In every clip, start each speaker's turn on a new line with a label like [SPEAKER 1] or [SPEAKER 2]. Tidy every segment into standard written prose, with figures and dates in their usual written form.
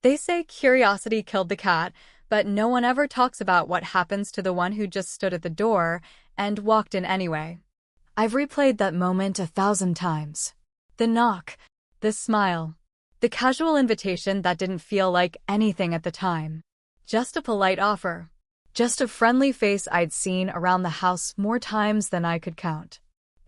[SPEAKER 1] They say curiosity killed the cat, but no one ever talks about what happens to the one who just stood at the door and walked in anyway. I've replayed that moment 1,000 times. The knock, the smile, the casual invitation that didn't feel like anything at the time. Just a polite offer. Just a friendly face I'd seen around the house more times than I could count.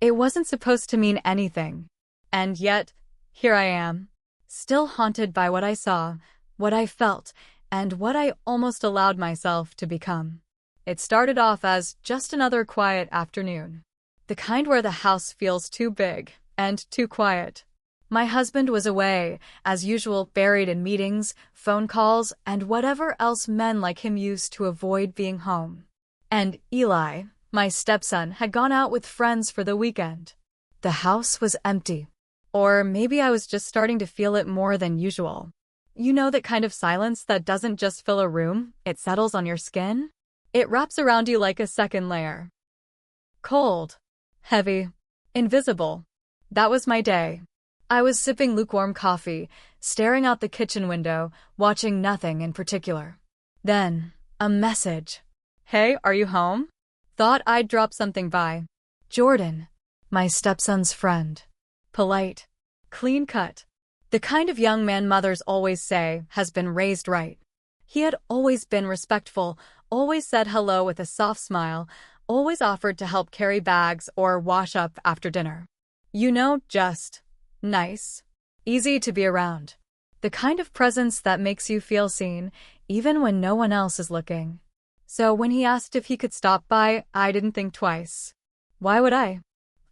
[SPEAKER 1] It wasn't supposed to mean anything. And yet, here I am, still haunted by what I saw, what I felt, and what I almost allowed myself to become. It started off as just another quiet afternoon. The kind where the house feels too big and too quiet. My husband was away, as usual, buried in meetings, phone calls, and whatever else men like him used to avoid being home. And Eli, my stepson, had gone out with friends for the weekend. The house was empty. Or maybe I was just starting to feel it more than usual. You know that kind of silence that doesn't just fill a room, it settles on your skin? It wraps around you like a second layer. Cold. Heavy. Invisible. That was my day. I was sipping lukewarm coffee, staring out the kitchen window, watching nothing in particular. Then, a message. Hey, are you home? Thought I'd drop something by. Jordan, my stepson's friend. Polite. Clean cut. The kind of young man mothers always say has been raised right. He had always been respectful, always said hello with a soft smile, always offered to help carry bags or wash up after dinner. You know, just nice. Easy to be around. The kind of presence that makes you feel seen, even when no one else is looking. So when he asked if he could stop by, I didn't think twice. Why would I?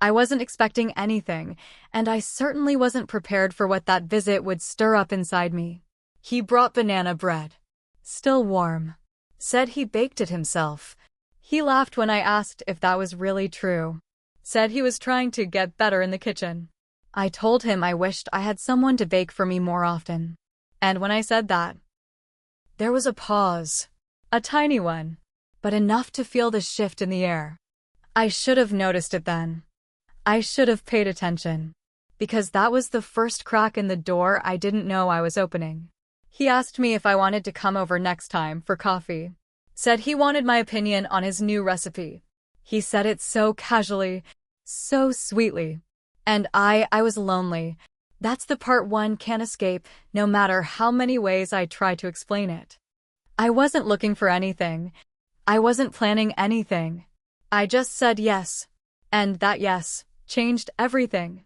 [SPEAKER 1] I wasn't expecting anything, and I certainly wasn't prepared for what that visit would stir up inside me. He brought banana bread. Still warm. Said he baked it himself. He laughed when I asked if that was really true. Said he was trying to get better in the kitchen. I told him I wished I had someone to bake for me more often. And when I said that, there was a pause. A tiny one, but enough to feel the shift in the air. I should have noticed it then. I should have paid attention. Because that was the first crack in the door I didn't know I was opening. He asked me if I wanted to come over next time for coffee. Said he wanted my opinion on his new recipe. He said it so casually, so sweetly. And I was lonely. That's the part one can't escape, no matter how many ways I try to explain it. I wasn't looking for anything. I wasn't planning anything. I just said yes. And that yes changed everything.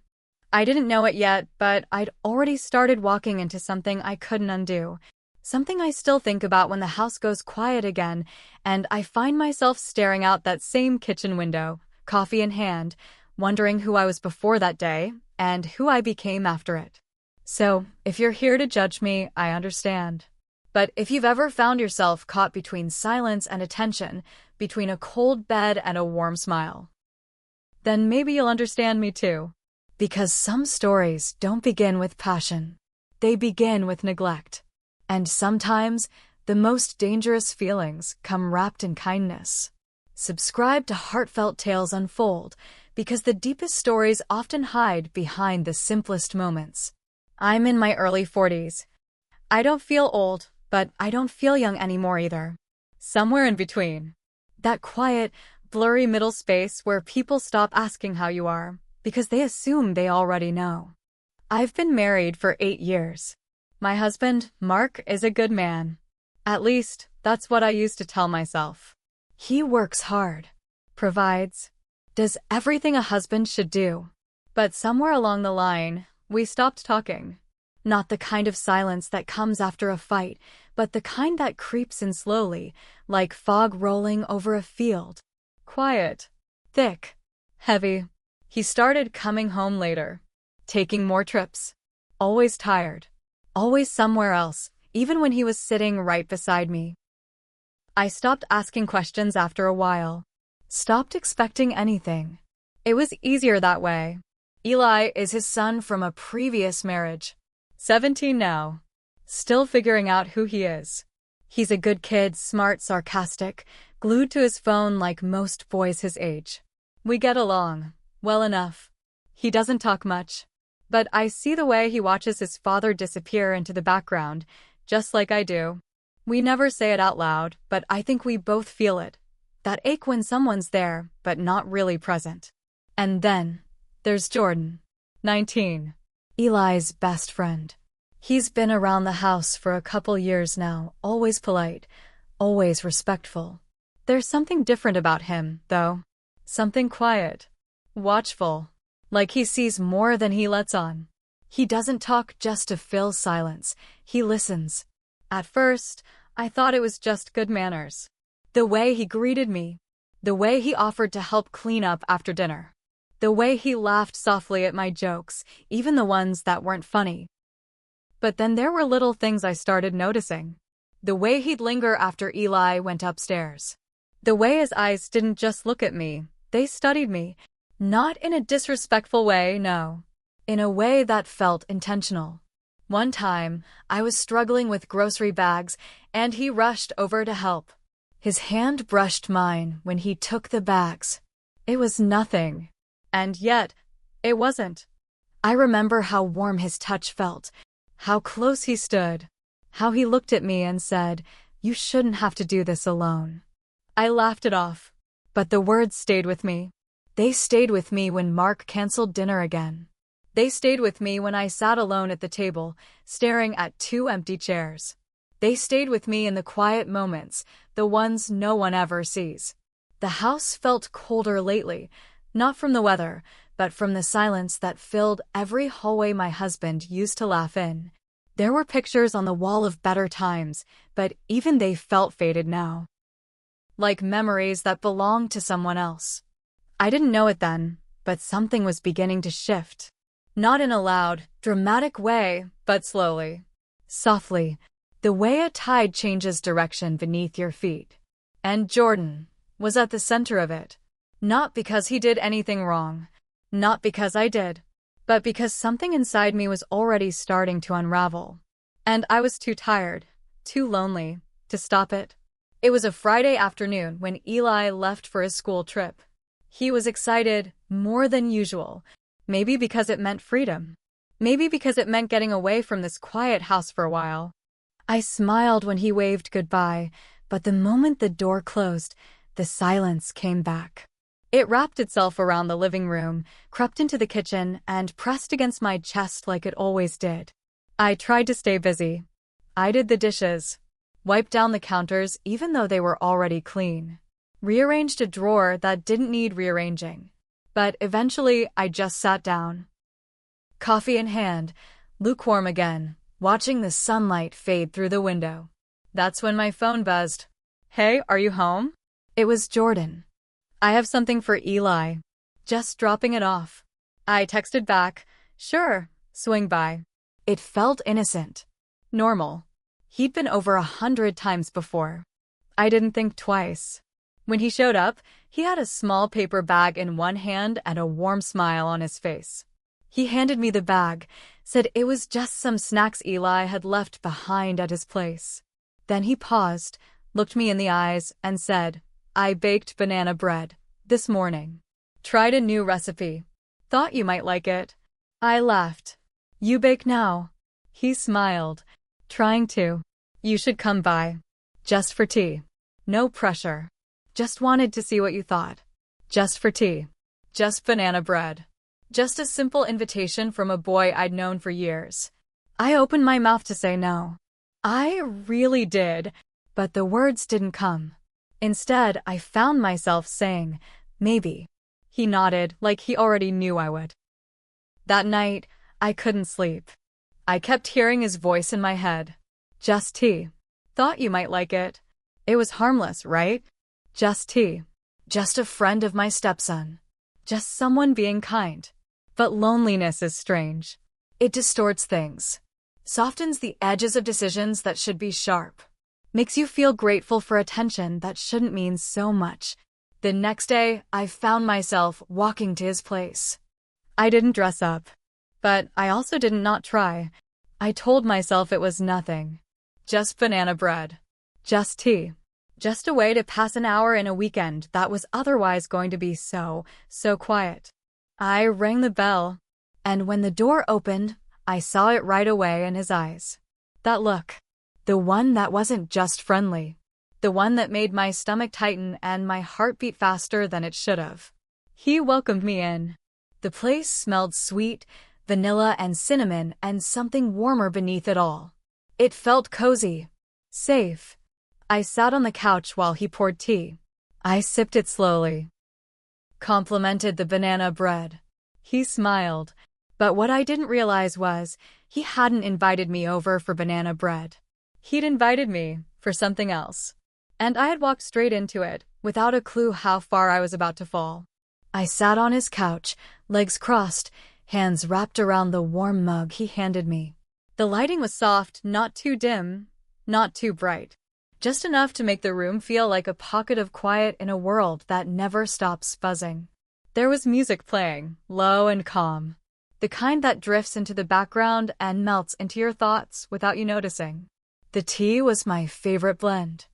[SPEAKER 1] I didn't know it yet, but I'd already started walking into something I couldn't undo. Something I still think about when the house goes quiet again, and I find myself staring out that same kitchen window, coffee in hand, wondering who I was before that day, and who I became after it. So, if you're here to judge me, I understand. But if you've ever found yourself caught between silence and attention, between a cold bed and a warm smile, then maybe you'll understand me too. Because some stories don't begin with passion. They begin with neglect. And sometimes, the most dangerous feelings come wrapped in kindness. Subscribe to Heartfelt Tales Unfold, because the deepest stories often hide behind the simplest moments. I'm in my early 40s. I don't feel old, but I don't feel young anymore either. Somewhere in between. That quiet, blurry middle space where people stop asking how you are, because they assume they already know. I've been married for 8 years. My husband, Mark, is a good man. At least, that's what I used to tell myself. He works hard, provides, does everything a husband should do. But somewhere along the line, we stopped talking. Not the kind of silence that comes after a fight, but the kind that creeps in slowly, like fog rolling over a field. Quiet. Thick. Heavy. He started coming home later. Taking more trips. Always tired. Always somewhere else, even when he was sitting right beside me. I stopped asking questions after a while. Stopped expecting anything. It was easier that way. Eli is his son from a previous marriage. 17 now. Still figuring out who he is. He's a good kid, smart, sarcastic, glued to his phone like most boys his age. We get along well enough. He doesn't talk much. But I see the way he watches his father disappear into the background, just like I do. We never say it out loud, but I think we both feel it. That ache when someone's there, but not really present. And then, there's Jordan. 19. Eli's best friend. He's been around the house for a couple years now, always polite, always respectful. There's something different about him, though. Something quiet. Watchful. Like he sees more than he lets on. He doesn't talk just to fill silence. He listens. At first, I thought it was just good manners. The way he greeted me. The way he offered to help clean up after dinner. The way he laughed softly at my jokes, even the ones that weren't funny. But then there were little things I started noticing. The way he'd linger after Eli went upstairs. The way his eyes didn't just look at me, they studied me. Not in a disrespectful way, no. In a way that felt intentional. One time, I was struggling with grocery bags, and he rushed over to help. His hand brushed mine when he took the bags. It was nothing. And yet, it wasn't. I remember how warm his touch felt, how close he stood, how he looked at me and said, "You shouldn't have to do this alone." I laughed it off, but the words stayed with me. They stayed with me when Mark canceled dinner again. They stayed with me when I sat alone at the table, staring at 2 empty chairs. They stayed with me in the quiet moments, the ones no one ever sees. The house felt colder lately, not from the weather, but from the silence that filled every hallway my husband used to laugh in. There were pictures on the wall of better times, but even they felt faded now. Like memories that belonged to someone else. I didn't know it then, but something was beginning to shift. Not in a loud, dramatic way, but slowly. Softly, the way a tide changes direction beneath your feet. And Jordan was at the center of it. Not because he did anything wrong. Not because I did. But because something inside me was already starting to unravel. And I was too tired, too lonely, to stop it. It was a Friday afternoon when Eli left for his school trip. He was excited, more than usual. Maybe because it meant freedom. Maybe because it meant getting away from this quiet house for a while. I smiled when he waved goodbye, but the moment the door closed, the silence came back. It wrapped itself around the living room, crept into the kitchen, and pressed against my chest like it always did. I tried to stay busy. I did the dishes, wiped down the counters even though they were already clean, rearranged a drawer that didn't need rearranging. But eventually, I just sat down. Coffee in hand, lukewarm again, watching the sunlight fade through the window. That's when my phone buzzed. "Hey, are you home?" It was Jordan. "I have something for Eli. Just dropping it off." I texted back, "Sure, swing by." It felt innocent. Normal. He'd been over 100 times before. I didn't think twice. When he showed up, he had a small paper bag in one hand and a warm smile on his face. He handed me the bag, said it was just some snacks Eli had left behind at his place. Then he paused, looked me in the eyes, and said, "I baked banana bread this morning. Tried a new recipe. Thought you might like it." I laughed. "You bake now?" He smiled, trying to. "You should come by. Just for tea. No pressure. Just wanted to see what you thought. Just for tea. Just banana bread." Just a simple invitation from a boy I'd known for years. I opened my mouth to say no. I really did, but the words didn't come. Instead, I found myself saying, "Maybe." He nodded like he already knew I would. That night, I couldn't sleep. I kept hearing his voice in my head. "Just tea. Thought you might like it. It was harmless, right? Just tea. Just a friend of my stepson. Just someone being kind." But loneliness is strange. It distorts things. Softens the edges of decisions that should be sharp. Makes you feel grateful for attention that shouldn't mean so much. The next day, I found myself walking to his place. I didn't dress up. But I also did not try. I told myself it was nothing. Just banana bread. Just tea. Just a way to pass an hour in a weekend that was otherwise going to be so quiet. I rang the bell, and when the door opened, I saw it right away in his eyes. That look. The one that wasn't just friendly. The one that made my stomach tighten and my heart beat faster than it should have. He welcomed me in. The place smelled sweet, vanilla and cinnamon, and something warmer beneath it all. It felt cozy. Safe. I sat on the couch while he poured tea. I sipped it slowly. Complimented the banana bread. He smiled. But what I didn't realize was, he hadn't invited me over for banana bread. He'd invited me for something else. And I had walked straight into it, without a clue how far I was about to fall. I sat on his couch, legs crossed, hands wrapped around the warm mug he handed me. The lighting was soft, not too dim, not too bright. Just enough to make the room feel like a pocket of quiet in a world that never stops buzzing. There was music playing, low and calm. The kind that drifts into the background and melts into your thoughts without you noticing. The tea was my favorite blend.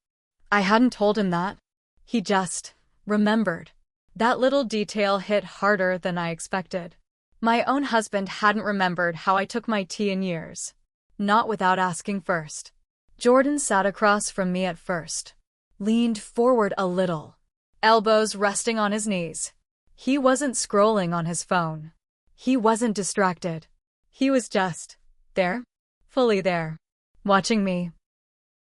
[SPEAKER 1] I hadn't told him that. He just remembered. That little detail hit harder than I expected. My own husband hadn't remembered how I took my tea in years. Not without asking first. Jordan sat across from me at first. Leaned forward a little. Elbows resting on his knees. He wasn't scrolling on his phone. He wasn't distracted. He was just there. Fully there. Watching me.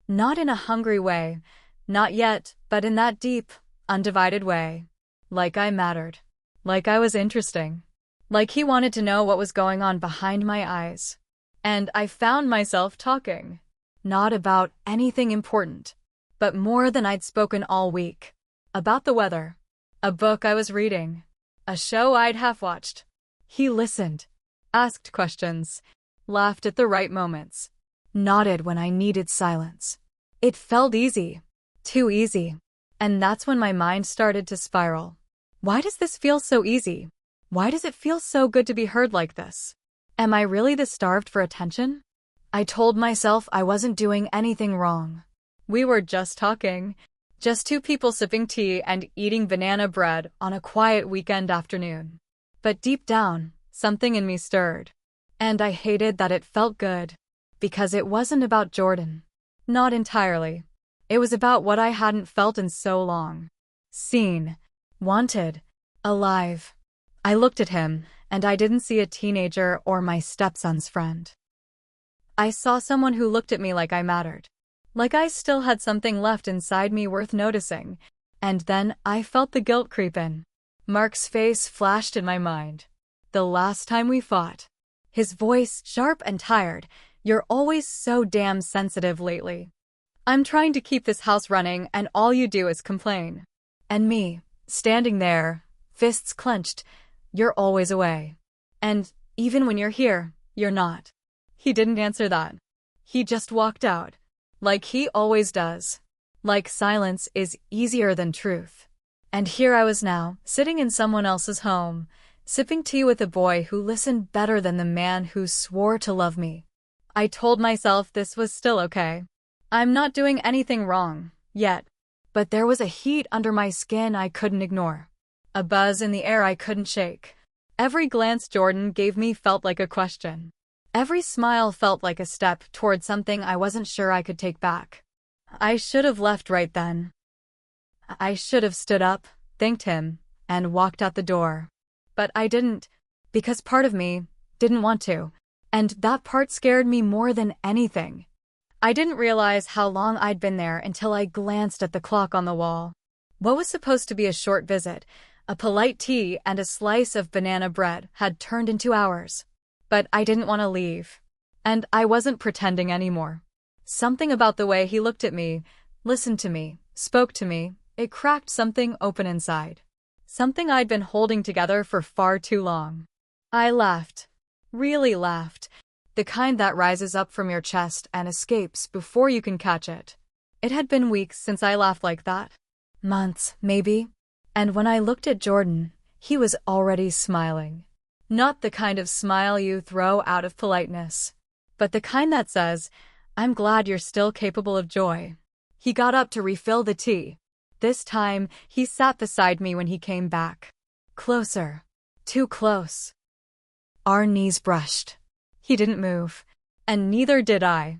[SPEAKER 1] Not in a hungry way. Not yet, but in that deep, undivided way. Like I mattered. Like I was interesting. Like he wanted to know what was going on behind my eyes. And I found myself talking. Not about anything important, but more than I'd spoken all week. About the weather. A book I was reading. A show I'd half-watched. He listened. Asked questions. Laughed at the right moments. Nodded when I needed silence. It felt easy. Too easy. And that's when my mind started to spiral. Why does this feel so easy? Why does it feel so good to be heard like this? Am I really this starved for attention? I told myself I wasn't doing anything wrong. We were just talking. Just two people sipping tea and eating banana bread on a quiet weekend afternoon. But deep down, something in me stirred. And I hated that it felt good. Because it wasn't about Jordan. Not entirely. It was about what I hadn't felt in so long. Seen. Wanted. Alive. I looked at him, and I didn't see a teenager or my stepson's friend. I saw someone who looked at me like I mattered. Like I still had something left inside me worth noticing. And then I felt the guilt creep in. Mark's face flashed in my mind. The last time we fought. His voice sharp and tired. You're always so damn sensitive lately. I'm trying to keep this house running and all you do is complain. And me, standing there, fists clenched. You're always away. And even when you're here, you're not. He didn't answer that. He just walked out. Like he always does. Like silence is easier than truth. And here I was now, sitting in someone else's home, sipping tea with a boy who listened better than the man who swore to love me. I told myself this was still okay. I'm not doing anything wrong, yet. But there was a heat under my skin I couldn't ignore. A buzz in the air I couldn't shake. Every glance Jordan gave me felt like a question. Every smile felt like a step toward something I wasn't sure I could take back. I should have left right then. I should have stood up, thanked him, and walked out the door. But I didn't, because part of me didn't want to, and that part scared me more than anything. I didn't realize how long I'd been there until I glanced at the clock on the wall. What was supposed to be a short visit, a polite tea and a slice of banana bread, had turned into hours. But I didn't want to leave. And I wasn't pretending anymore. Something about the way he looked at me, listened to me, spoke to me, it cracked something open inside. Something I'd been holding together for far too long. I laughed. Really laughed. The kind that rises up from your chest and escapes before you can catch it. It had been weeks since I laughed like that. Months, maybe. And when I looked at Jordan, he was already smiling. Not the kind of smile you throw out of politeness, but the kind that says, I'm glad you're still capable of joy. He got up to refill the tea. This time, he sat beside me when he came back. Closer. Too close. Our knees brushed. He didn't move. And neither did I.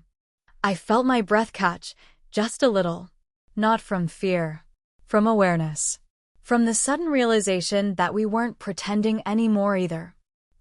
[SPEAKER 1] I felt my breath catch, just a little. Not from fear. From awareness. From the sudden realization that we weren't pretending anymore either.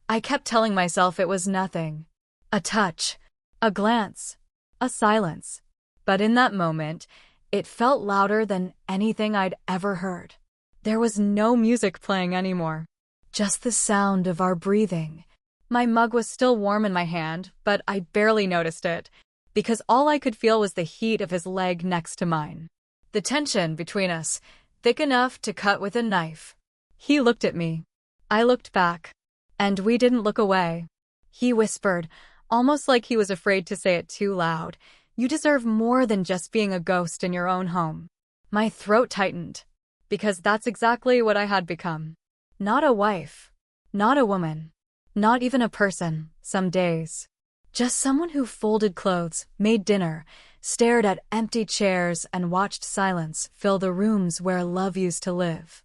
[SPEAKER 1] I kept telling myself it was nothing. A touch. A glance. A silence. But in that moment, it felt louder than anything I'd ever heard. There was no music playing anymore. Just the sound of our breathing. My mug was still warm in my hand, but I barely noticed it, because all I could feel was the heat of his leg next to mine. The tension between us, thick enough to cut with a knife. He looked at me. I looked back. And we didn't look away. He whispered, almost like he was afraid to say it too loud, "You deserve more than just being a ghost in your own home." My throat tightened, because that's exactly what I had become. Not a wife. Not a woman. Not even a person, some days. Just someone who folded clothes, made dinner, stared at empty chairs, and watched silence fill the rooms where love used to live.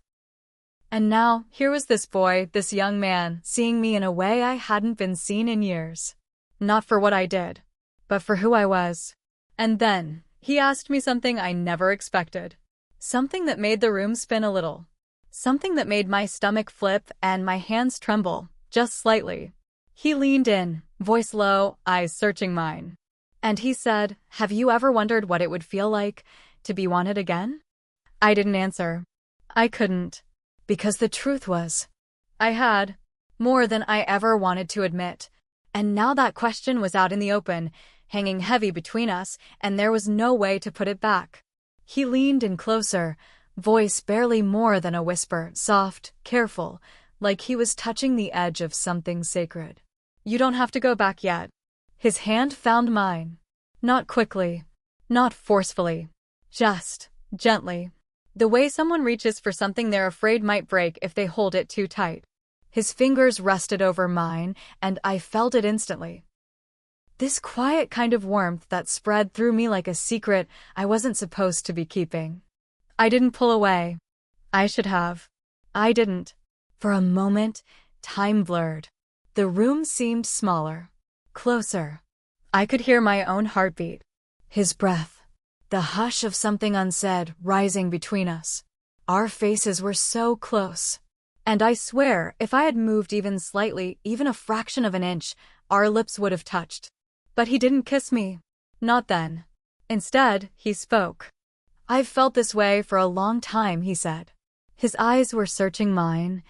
[SPEAKER 1] And now, here was this boy, this young man, seeing me in a way I hadn't been seen in years. Not for what I did, but for who I was. And then, he asked me something I never expected. Something that made the room spin a little. Something that made my stomach flip and my hands tremble, just slightly. He leaned in, voice low, eyes searching mine. And he said, "Have you ever wondered what it would feel like to be wanted again?" I didn't answer. I couldn't. Because the truth was, I had. More than I ever wanted to admit. And now that question was out in the open, hanging heavy between us, and there was no way to put it back. He leaned in closer, voice barely more than a whisper, soft, careful, like he was touching the edge of something sacred. "You don't have to go back yet." His hand found mine. Not quickly. Not forcefully. Just gently. The way someone reaches for something they're afraid might break if they hold it too tight. His fingers rested over mine, and I felt it instantly. This quiet kind of warmth that spread through me like a secret I wasn't supposed to be keeping. I didn't pull away. I should have. I didn't. For a moment, time blurred. The room seemed smaller. Closer. I could hear my own heartbeat. His breath. The hush of something unsaid rising between us. Our faces were so close. And I swear, if I had moved even slightly, even a fraction of an inch, our lips would have touched. But he didn't kiss me. Not then. Instead, he spoke. "I've felt this way for a long time," he said. His eyes were searching mine,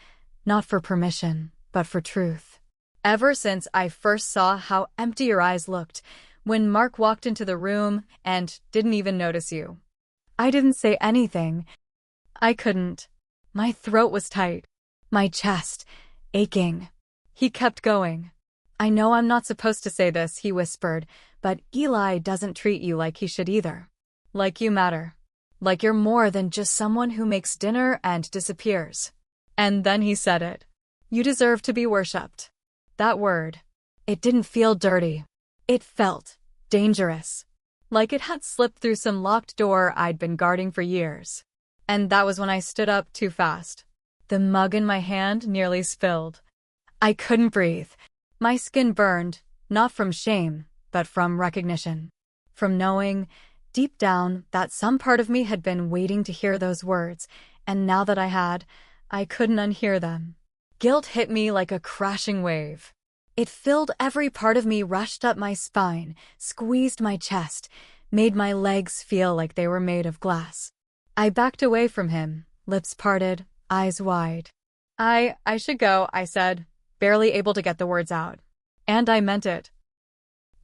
[SPEAKER 1] not for permission, but for truth. "Ever since I first saw how empty your eyes looked, when Mark walked into the room and didn't even notice you." I didn't say anything. I couldn't. My throat was tight. My chest aching. He kept going. "I know I'm not supposed to say this," he whispered, "but Eli doesn't treat you like he should either. Like you matter. Like you're more than just someone who makes dinner and disappears." And then he said it. "You deserve to be worshipped." That word. It didn't feel dirty. It felt dangerous. Like it had slipped through some locked door I'd been guarding for years. And that was when I stood up too fast. The mug in my hand nearly spilled. I couldn't breathe. My skin burned, not from shame, but from recognition. From knowing, deep down, that some part of me had been waiting to hear those words, and now that I had, I couldn't unhear them. Guilt hit me like a crashing wave. It filled every part of me, rushed up my spine, squeezed my chest, made my legs feel like they were made of glass. I backed away from him, lips parted, eyes wide. I should go," I said, barely able to get the words out. And I meant it.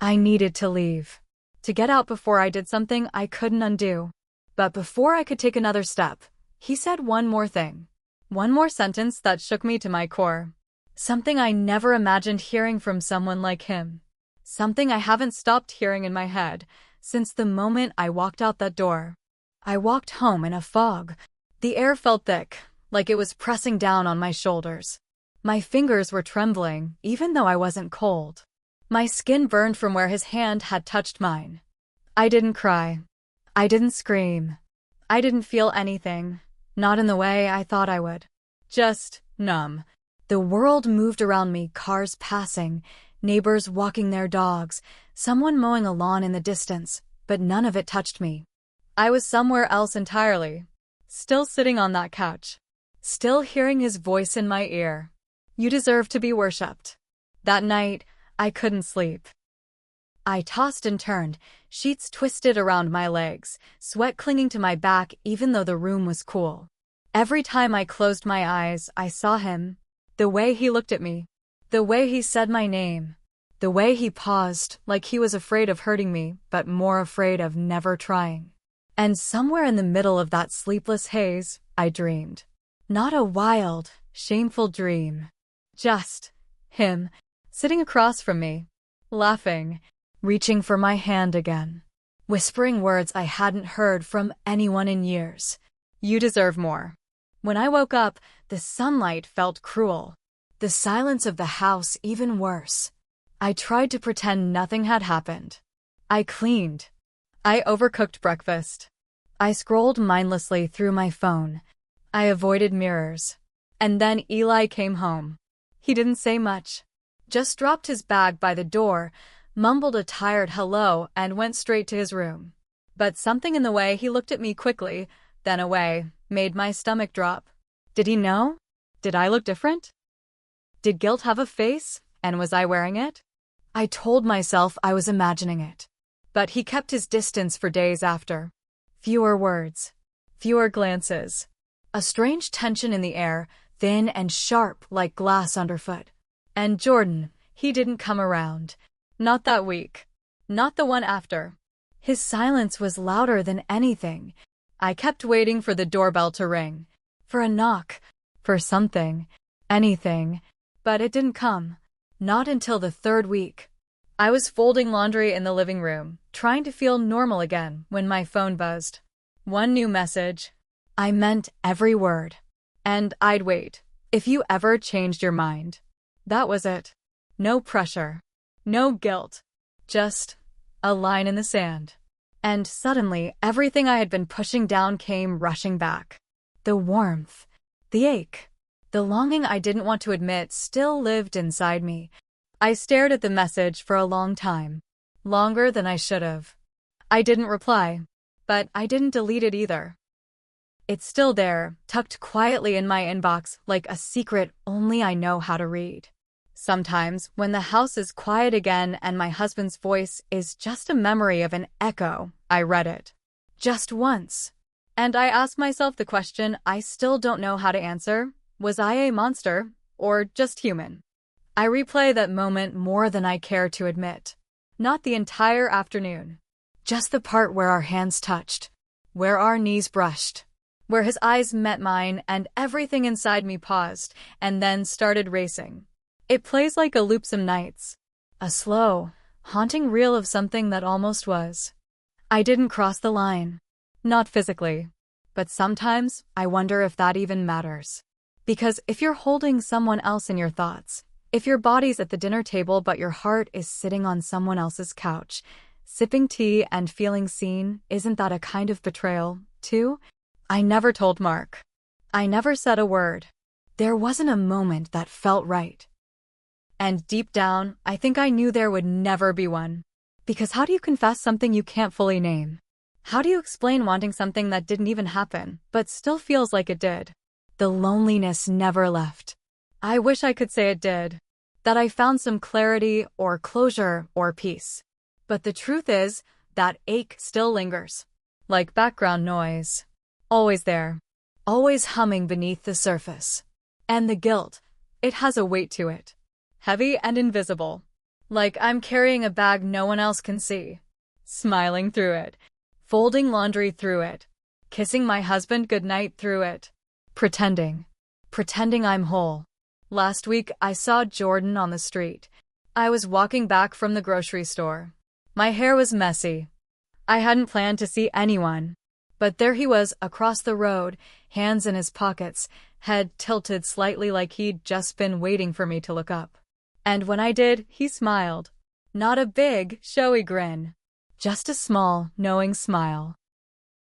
[SPEAKER 1] I needed to leave. To get out before I did something I couldn't undo. But before I could take another step, he said one more thing. One more sentence that shook me to my core. Something I never imagined hearing from someone like him. Something I haven't stopped hearing in my head since the moment I walked out that door. I walked home in a fog. The air felt thick, like it was pressing down on my shoulders. My fingers were trembling, even though I wasn't cold. My skin burned from where his hand had touched mine. I didn't cry. I didn't scream. I didn't feel anything, not in the way I thought I would. Just numb. The world moved around me, cars passing, Neighbors walking their dogs, someone mowing a lawn in the distance, but none of it touched me. I was somewhere else entirely. Still sitting on that couch. Still hearing his voice in my ear. You deserve to be worshipped. That night, I couldn't sleep. I tossed and turned, sheets twisted around my legs, sweat clinging to my back even though the room was cool. Every time I closed my eyes, I saw him. The way he looked at me. The way he said my name. The way he paused, like he was afraid of hurting me, but more afraid of never trying. And somewhere in the middle of that sleepless haze, I dreamed. Not a wild, shameful dream. Just him, sitting across from me, laughing, reaching for my hand again, whispering words I hadn't heard from anyone in years. You deserve more. When I woke up, the sunlight felt cruel. The silence of the house even worse. I tried to pretend nothing had happened. I cleaned. I overcooked breakfast. I scrolled mindlessly through my phone. I avoided mirrors. And then Eli came home. He didn't say much. Just dropped his bag by the door, mumbled a tired hello, and went straight to his room. But something in the way he looked at me quickly, then away, made my stomach drop. Did he know? Did I look different? Did guilt have a face, and was I wearing it? I told myself I was imagining it. But he kept his distance for days after. Fewer words. Fewer glances. A strange tension in the air, thin and sharp like glass underfoot. And Jordan, he didn't come around. Not that week. Not the one after. His silence was louder than anything. I kept waiting for the doorbell to ring. For a knock. For something. Anything. But it didn't come. Not until the third week. I was folding laundry in the living room, trying to feel normal again, when my phone buzzed. One new message. I meant every word. And I'd wait, if you ever changed your mind. That was it. No pressure. No guilt. Just a line in the sand. And suddenly, everything I had been pushing down came rushing back. The warmth. The ache. The longing I didn't want to admit still lived inside me. I stared at the message for a long time. Longer than I should have. I didn't reply. But I didn't delete it either. It's still there, tucked quietly in my inbox like a secret only I know how to read. Sometimes, when the house is quiet again and my husband's voice is just a memory of an echo, I read it. Just once. And I ask myself the question I still don't know how to answer. Was I a monster, or just human? I replay that moment more than I care to admit. Not the entire afternoon. Just the part where our hands touched. Where our knees brushed. Where his eyes met mine and everything inside me paused, and then started racing. It plays like a loop some nights. A slow, haunting reel of something that almost was. I didn't cross the line. Not physically. But sometimes, I wonder if that even matters. Because if you're holding someone else in your thoughts, if your body's at the dinner table but your heart is sitting on someone else's couch, sipping tea and feeling seen, isn't that a kind of betrayal, too? I never told Mark. I never said a word. There wasn't a moment that felt right. And deep down, I think I knew there would never be one. Because how do you confess something you can't fully name? How do you explain wanting something that didn't even happen, but still feels like it did? The loneliness never left. I wish I could say it did. That I found some clarity or closure or peace. But the truth is, that ache still lingers. Like background noise. Always there. Always humming beneath the surface. And the guilt, it has a weight to it. Heavy and invisible. Like I'm carrying a bag no one else can see. Smiling through it. Folding laundry through it. Kissing my husband goodnight through it. Pretending. Pretending I'm whole. Last week, I saw Jordan on the street. I was walking back from the grocery store. My hair was messy. I hadn't planned to see anyone. But there he was across the road, hands in his pockets, head tilted slightly like he'd just been waiting for me to look up. And when I did, he smiled. Not a big, showy grin. Just a small, knowing smile.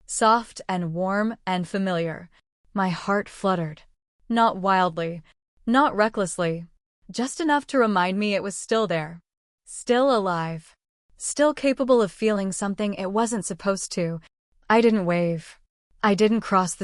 [SPEAKER 1] Soft and warm and familiar. My heart fluttered. Not wildly. Not recklessly. Just enough to remind me it was still there. Still alive. Still capable of feeling something it wasn't supposed to. I didn't wave. I didn't cross the